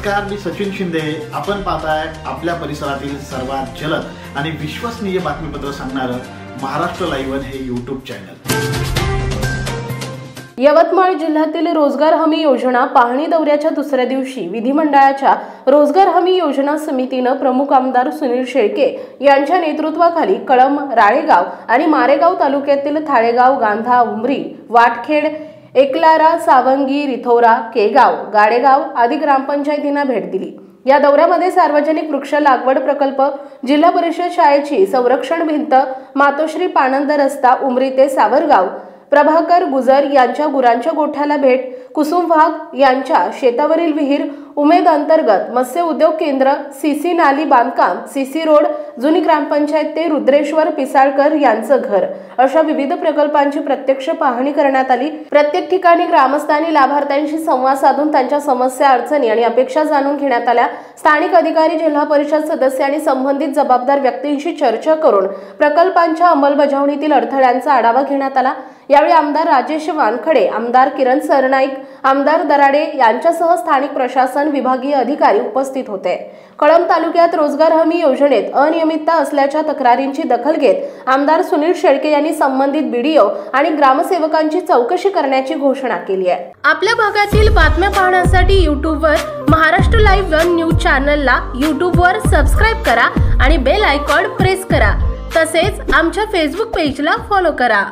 नमस्कार, मी सचिन शिंदे। आपण पाहताय आपल्या परिसरातील सर्वात जलद आणि विश्वसनीय बातमीपत्र सांगणारं महाराष्ट्र लाईव्ह हे यूट्यूब चॅनल। यवतमाळ जिल्ह्यातील रोजगार हमी योजना पाहणी दौऱ्याच्या दुसऱ्या दिवशी विधिमंडळाच्या रोजगार हमी योजना समितीने प्रमुख आमदार सुनील शेळके यांच्या नेतृत्वाखाली कळंब, राळेगाव आणि मारेगाव तालुक्यातील थाळेगाव, गांधा, उमरी, वाटखेड, एकलारा, सावंगी, रिथोरा, केगाव, गाडेगाव आदी ग्रामपंचायतींना भेट दिली। या दौऱ्यामध्ये सार्वजनिक वृक्ष लागवड प्रकल्प, जिल्हा परिषद शाळेची संरक्षण भिंत, मातोश्री पाणंद रस्ता, उमरी ते सावरगाव, प्रभाकर गुजर यांच्या गुरांच्या गोठ्याला भेट, कुसुम वाघ यांच्या शेतावरील विहीर, उमेद अंतर्गत मत्स्य उद्योग केंद्र, सीसी नाली बांधकाम, सीसी रोड, जुनी ग्रामपंचायत ते रुद्रेश्वर पिसाळकर यांचं घर अशा विविध प्रकल्पांची प्रत्यक्ष पाहणी करण्यात आली। प्रत्येक ठिकाणी ग्रामस्थांनी लाभार्थ्यांशी संवाद साधून त्यांच्या समस्या, अडचणी आणि अपेक्षा जाणून घेण्यात आल्या। स्थानिक अधिकारी, जिल्हा परिषद सदस्य आणि संबंधित जबाबदार व्यक्तींशी चर्चा करून प्रकल्पांच्या अंमलबजावणीतील अडथळ्यांचा आढावा घेण्यात आला। यावेळी आमदार राजेश वानखडे, आमदार किरण सरनाईक, आमदार दराडे यांच्यासह स्थानिक प्रशासन विभागीय अधिकारी उपस्थित होते। कळंब तालुक्यात रोजगार हमी योजनेत अनियमितता असल्याच्या तक्रारींची दखल घेत आमदार सुनील शेळके यांनी संबंधित बीडीओ आणि ग्रामसेवकांची चौकशी करण्याची घोषणा केली आहे। आपल्या भागातील बातम्या पाहण्यासाठी यूट्यूबवर महाराष्ट्र लाईव्ह न्यूज चॅनलला यूट्यूबवर सबस्क्राइब करा आणि बेल आयकॉन प्रेस करा। तसेच आमच्या फेसबुक पेजला फॉलो करा।